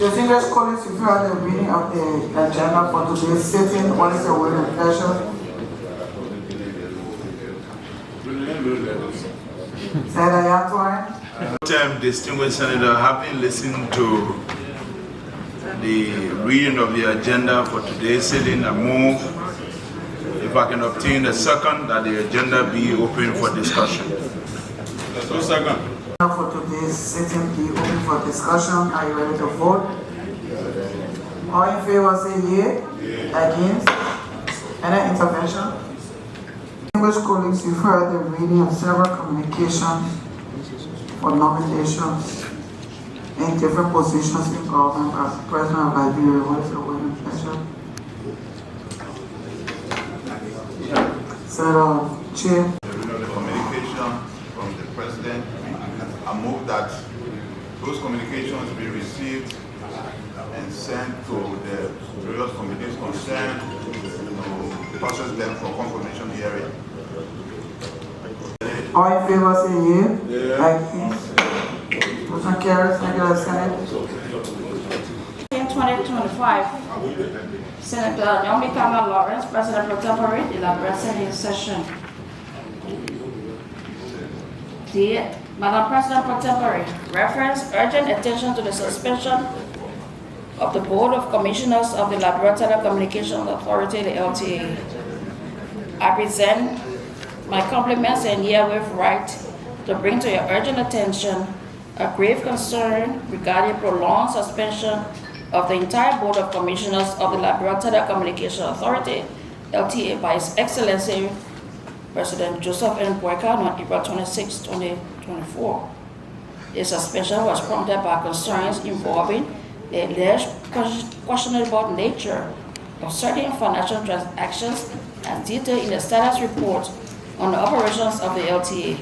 Distinguished colleagues, you've heard the reading of the agenda for today's sitting. What is your will and pleasure? Senator Yatwine. Distinguished Senator, having listened to the reading of the agenda for today's sitting, I move, if I can obtain a second, that the agenda be open for discussion. So second. For today's sitting be open for discussion. Are you ready to vote? All in favor say yea. Against? Any intervention? Distinguished colleagues, you've heard the reading of several communications for nominations in different positions in government as President of Liberia. What is your will and pleasure? Senator Chair. The communication from the President, I move that those communications be received and sent to the various committees concerned to process them for confirmation hearing. All in favor say yea. Against? Motion carries. Regular Senate. In 2025, Senator Sen.Lawrence, President pro tempore, the Liberian Senate session. Madam President pro tempore, reference urgent attention to the suspension of the Board of Commissioners of the Liberian Telecommunications Authority, the LTA. I present my compliments and herewith write to bring to your urgent attention a grave concern regarding prolonged suspension of the entire Board of Commissioners of the Liberian Telecommunications Authority, LTA, by His Excellency President Joseph N. Boyka on April 26, 2024. The suspension was prompted by concerns involving the alleged questionable nature of certain financial transactions as detailed in the status report on the operations of the LTA.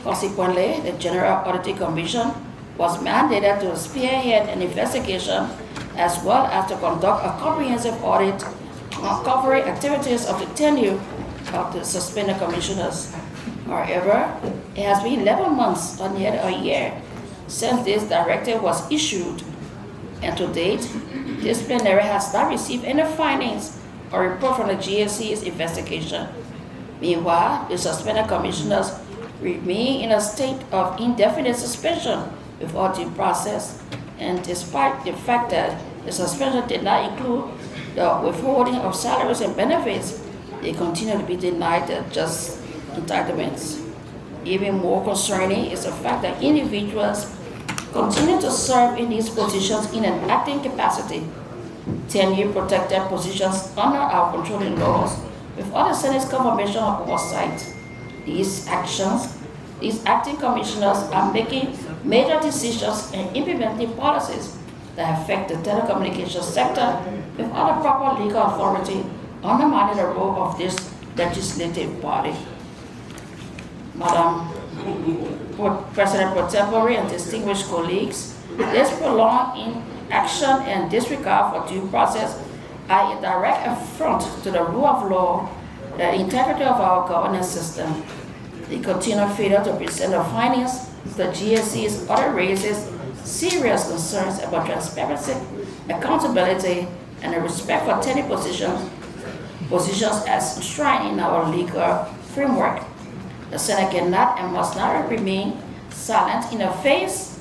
Consequently, the General Auditing Commission was mandated to spearhead an investigation as well as to conduct a comprehensive audit covering activities of the tenure of the suspended commissioners. However, it has been 11 months or nearly a year since this directive was issued, and to date, this plenary has not received any findings or report from the GSC's investigation. Meanwhile, the suspended commissioners remain in a state of indefinite suspension without due process, and despite the fact that the suspension did not include the withholding of salaries and benefits, they continue to be denied their just entitlements. Even more concerning is the fact that individuals continue to serve in these positions in an acting capacity, tenure protected positions under our controlling laws, without the Senate's confirmation of oversight. These acting commissioners are making major decisions and implementing policies that affect the telecommunications sector without a proper legal authority, undermining the role of this legislative body. Madam President pro tempore and distinguished colleagues, this prolonged inaction and disregard for due process are a direct affront to the rule of law, the integrity of our governance system. The continued failure to present the findings of the GSC's audit raises serious concerns about transparency, accountability, and the respect for tenure positions as enshrined in our legal framework. The Senate cannot and must not remain silent in the face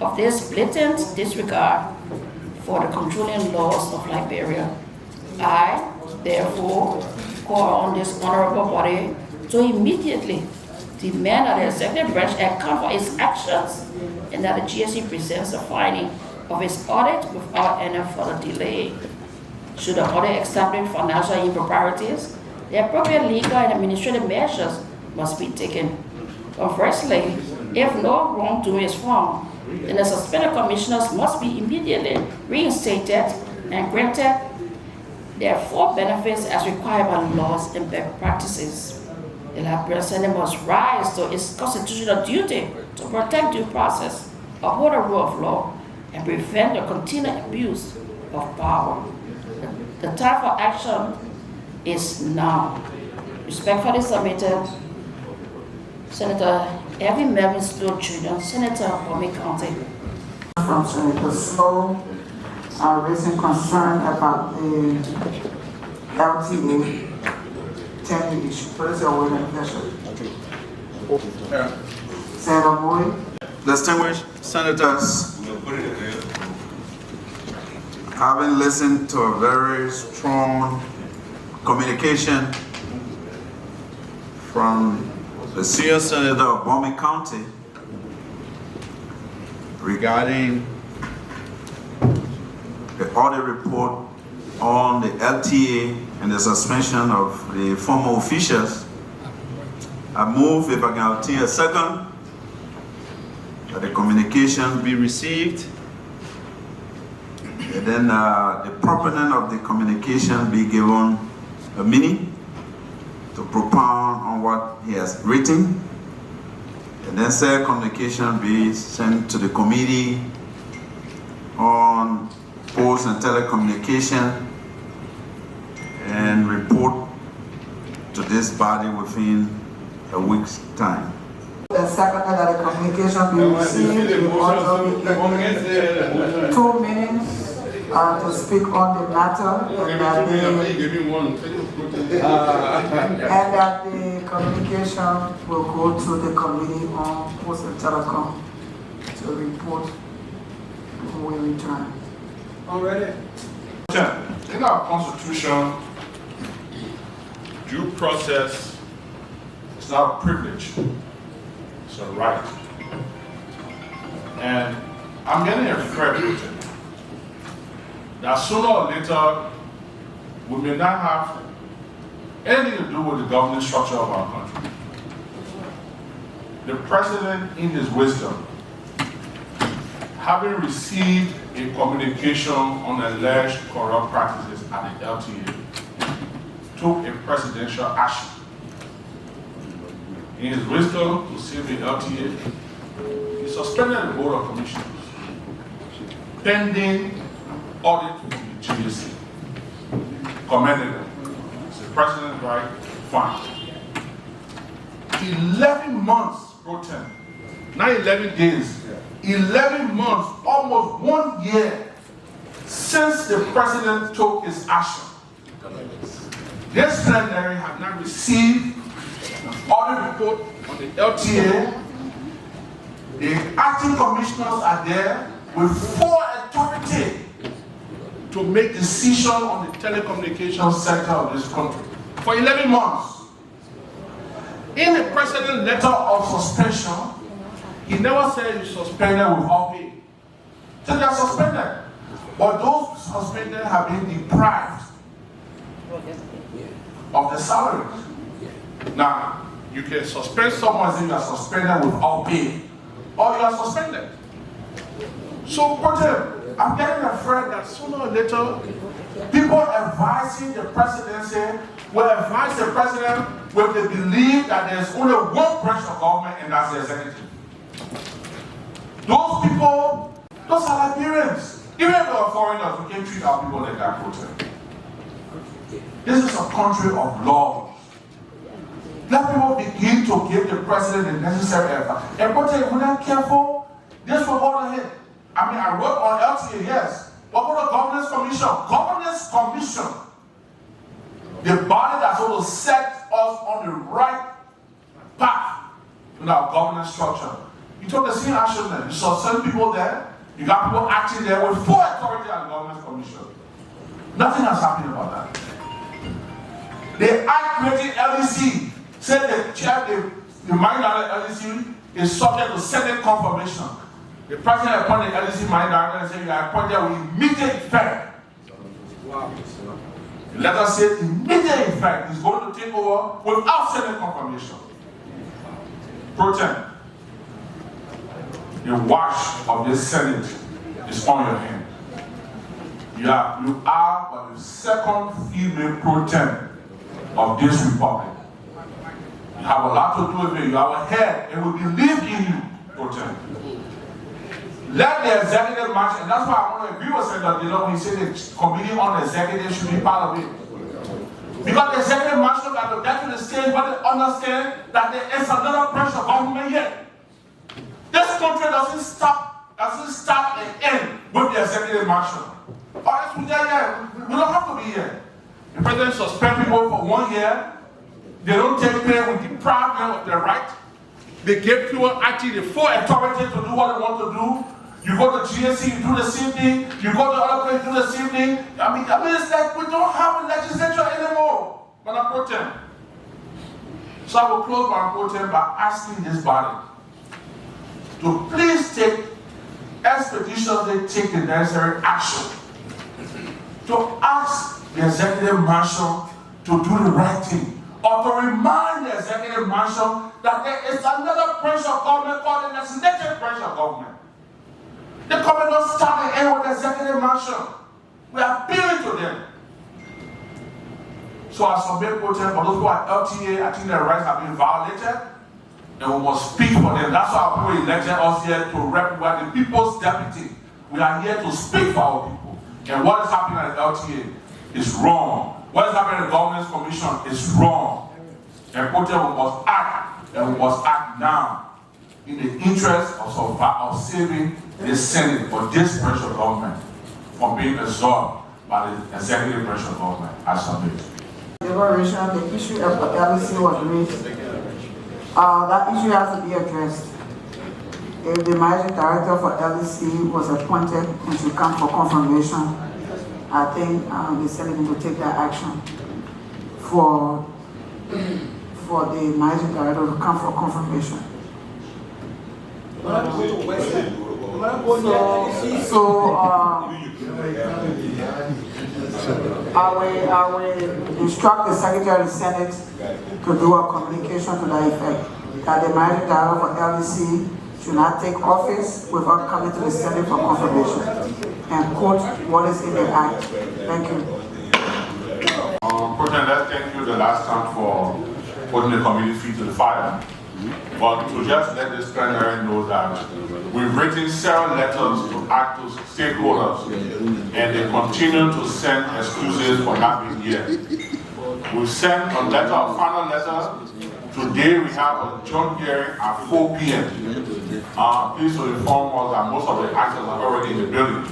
of this blatant disregard for the controlling laws of Liberia. I, therefore, call on this honorable body to immediately demand that the executive branch account for its actions and that the GSC presents a finding of its audit without any further delay. Should the audit establish financial improprieties, the appropriate legal and administrative measures must be taken. Conversely, if no wrongdoing is found, then the suspended commissioners must be immediately reinstated and granted their full benefits as required by laws and best practices. The Liberian Senate must rise to its constitutional duty to protect due process, uphold the rule of law, and prevent the continued abuse of power. The time for action is now. Respectfully submitted, Senator Evan Melvin Slow Jr., Senator of County. from Senator Slow raising concern about the LTA 10 issue. What is your word and pleasure? Senator Moore. Distinguished Senators, having listened to a very strong communication from the senior senator of Bowman County regarding the audit report on the LTA and the suspension of the former officials, I move, if I can obtain a second, that the communication be received, and then the proponent of the communication be given a minute to propound on what he has written, and then said communication be sent to the Committee on Posts and Telecommunication and report to this body within a week's time. The second that the communication be received, we also give 2 minutes to speak on the matter, and that the communication will go to the Committee on Posts and Telecom to report when we return. Already? In our Constitution, due process is not a privilege, it's a right. And I'm getting a threat with it. That sooner or later, we may not have anything to do with the governance structure of our country. The President, in his wisdom, having received a communication on alleged corrupt practices at the LTA, took a presidential action. In his wisdom to save the LTA, he suspended the Board of Commissioners, pending audit from the GSC. Commended them. It's the president's right, fine. 11 months, pro tem, not 11 days, 11 months, almost 1 year since the president took his action. This plenary have not received an audit report on the LTA. The acting commissioners are there with full authority to make decisions on the telecommunications sector of this country for 11 months. In the president's letter of suspension, he never said you suspended with all pay. So they are suspended. But those suspended have been deprived of the salaries. Now, you can suspend someone if you are suspended with all pay, or you are suspended. So, I'm getting afraid that sooner or later, people advising the presidency will advise the president with the belief that there's only one branch of government, and that's the executive. Those people, those are Liberians. Even if they are foreigners, we can treat our people like that. This is a country of laws. Let people begin to give the president the necessary effort. And if we're not careful, this will go ahead. I mean, I work on LTA, yes. What about the Governance Commission? Governance Commission, the body that's going to set us on the right path in our governance structure. You took the same action there. You saw certain people there. You got people acting there with full authority at the Governance Commission. Nothing has happened about that. The Act creating LEC said the chair, the minority LEC is subject to Senate confirmation. The president appointed LEC minority and said you are appointed with immediate effect. Wow. The letter said immediate effect is going to take over without Senate confirmation. Pro tem, the watch of the Senate is on your hand. You are but the second female pro tem of this republic. You have a lot to do with it. You have a head, and we believe in you, pro tem. Let the executive march, and that's why I want to agree with Senator Dillon when he said the committee on the executive should be part of it. Because the executive march look at the get to the stage where they understand that there is another branch of government here. This country doesn't stop doesn't start and end with the executive mansion. Or else we don't have to be here. The president suspends people for 1 year. They don't take care, we deprive them of their right. They give people actually the full authority to do what they want to do. You go to GSC, you do the same thing. You go to other places, you do the same thing. I mean, it's like we don't have a legislature anymore. Madam Pro Tem. So I will close my Pro Tem by asking this body to please take expeditiously take the necessary action to ask the executive marshal to do the right thing, or to remind the executive marshal that there is another branch of government called the legislative branch of government. The government don't start and end with the executive marshal. We are appealing to them. So I submit protest for those who are LTA, I think their rights have been violated, and we must speak for them. That's why people elected us here to represent the people's deputy. We are here to speak for our people. And what is happening at LTA is wrong. What is happening at the Governance Commission is wrong. And protest, we must act, and we must act now in the interest of saving this Senate or this branch of government from being absorbed by the executive branch of government. I submit. Deliberation, the issue of LEC was raised. That issue has to be addressed. If the managing director for LEC was appointed and should come for confirmation, I think the Senate need to take that action for the managing director to come for confirmation. I will instruct the Secretary of the Senate to do a communication to that effect, that the managing director for LEC should not take office without coming to the Senate for confirmation, and quote what is in the act. Thank you. President, let's thank you the last time for putting the committee feet to the fire. But to just let this plenary know that we've written several letters to active stakeholders, and they continue to send excuses for not being here. We've sent a letter, a final letter. Today we have a joint hearing at 4 p.m. Please to inform us that most of the actors are already in the building.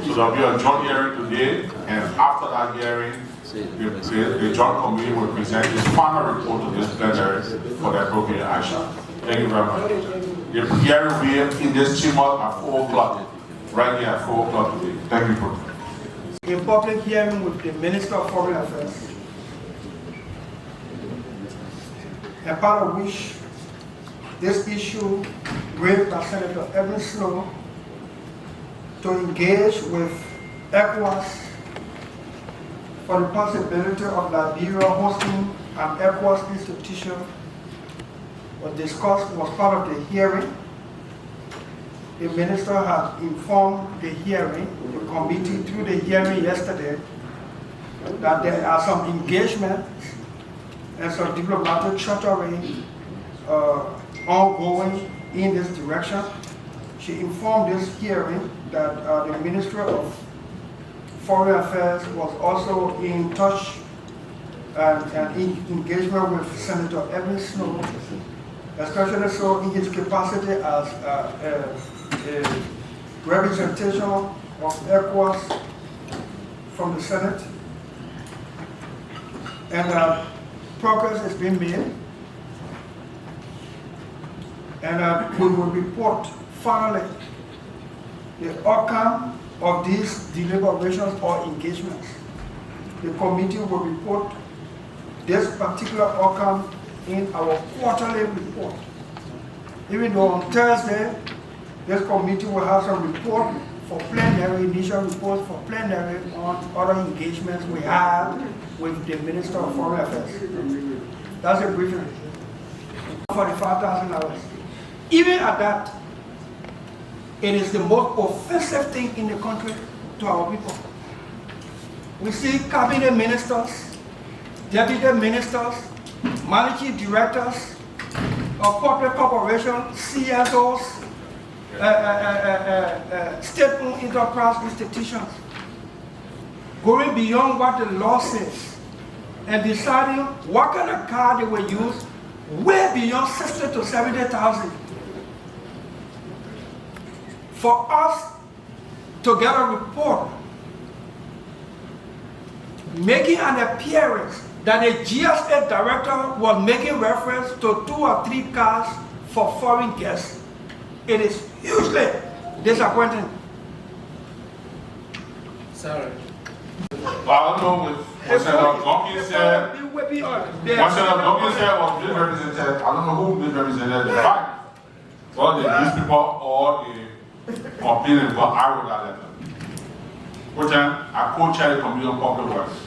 So there'll be a joint hearing today, and after that hearing, the joint committee will present its final report to this plenary for the appropriate action. Thank you very much. The hearing will be in this chamber at 4 o'clock, right here at 4 o'clock today. Thank you, President. A public hearing with the Minister of Foreign Affairs, a part of which this issue raised by Senator Edwin Snow to engage with ECOWAS for the possibility of Liberia hosting an ECOWAS institution was discussed, was part of the hearing. The minister had informed the hearing, the committee through the hearing yesterday, that there are some engagements and some diplomatic treachery ongoing in this direction. She informed this hearing that the Ministry of Foreign Affairs was also in touch and in engagement with Senator Edwin Snow, especially so in his capacity as a representation of ECOWAS from the Senate, and progress is being made, and we will report finally the outcome of these deliberations or engagements. The committee will report this particular outcome in our quarterly report. Even though on Thursday, this committee will have some report for plenary, initial reports for plenary on other engagements we have with the Minister of Foreign Affairs. That's a briefing. $45,000. Even at that, it is the most offensive thing in the country to our people. We see cabinet ministers, deputy ministers, managing directors of public corporations, CSOs, state-owned enterprise institutions, going beyond what the law says and deciding what kind of car they will use way beyond 60 to 70,000 for us to get a report making an appearance that a GSA director was making reference to 2 or 3 cars for foreign guests. It is hugely disappointing. Sorry. Well, I don't know what Senator Duncan said. What Senator Duncan said was misrepresented. I don't know who misrepresented the fact. Or the newspaper or the opinion, but I wrote that letter. Which I co-chair the Committee on Public Works.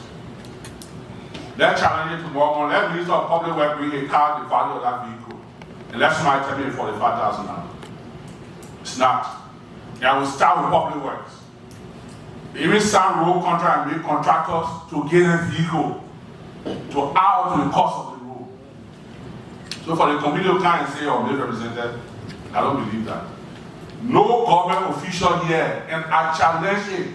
Let's challenge it tomorrow morning. Let the Minister of Public Works bring a car, the value of that vehicle. And let somebody tell me $45,000. It's not. And I will start with Public Works. They even sign road contract and make contractors to get a vehicle to add to the cost of the road. So for the committee to come and say, oh, misrepresented, I don't believe that. No government official here, and I challenge it.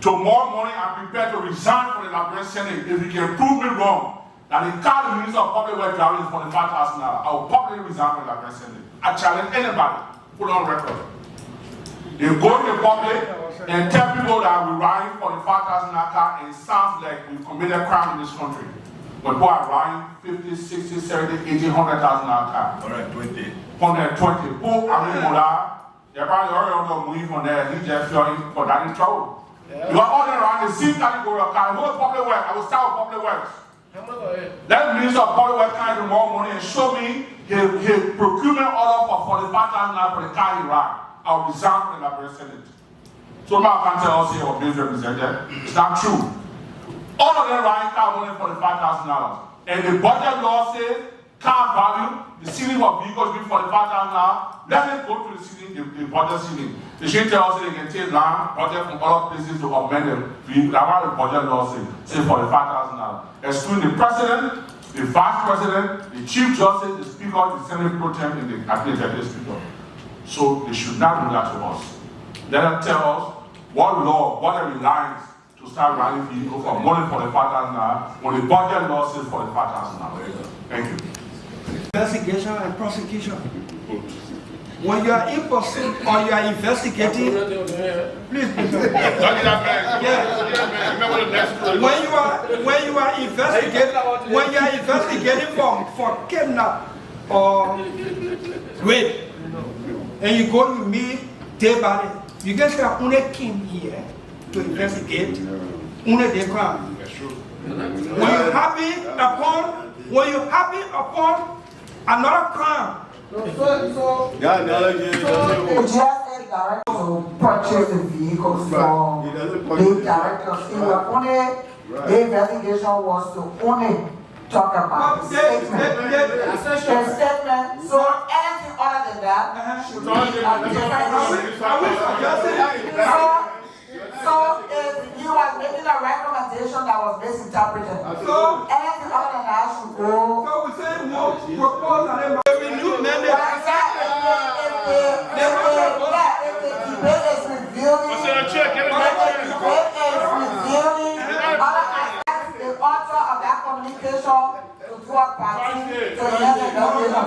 Tomorrow morning, I'm prepared to resign from the Liberian Senate if you can prove me wrong that the car the Minister of Public Works driving is $45,000. I will publicly resign from the Liberian Senate. I challenge anybody, put on record. They go to the public and tell people that we're riding $45,000 car, and it sounds like we've committed a crime in this country. But who are riding $50,000, $60,000, $70,000, $80,000, $100,000 car? 120. 120. Who I mean, they're probably already on the move on there. He just fell in for that in trouble. Yeah. You are all around the same category of car. Who is public works? I will start with public works. Let the Minister of Public Works come tomorrow morning and show me his procurement order for $45,000 for the car he ran. I will resign from the Liberian Senate. So now I can't tell us here or misrepresented. It's not true. All of them riding car only $45,000. And the budget law says car value, the ceiling of vehicles being $45,000. Let them go to the ceiling, the budget ceiling. They should tell us that they can take land, budget from other places to amend the vehicle. That's why the budget law says $45,000. Excluding the president, the vice president, the chief justice, the speaker, the Senate pro tem, and the executive speaker. So they should not do that to us. Let them tell us what law, what are the lines to start running vehicles for more than $45,000 when the budget law says $45,000. Thank you. Investigation and prosecution. When you are in pursuit or you are investigating, please. When you are investigating for kidnap or rape, and you go, you meet day by day, you guys are only came here to investigate only the crime. That's true. When you happen upon another crime, the GSA director to purchase the vehicles from the directors. The investigation was to only talk about the statement. The statement. So anything other than that should be a different issue. So if you are making a recommendation that was misinterpreted, so anything other than that should go. So we say no propose and then renew mandate. If the debate is revealing, other aspects, the author of that communication to do a party to the investigation.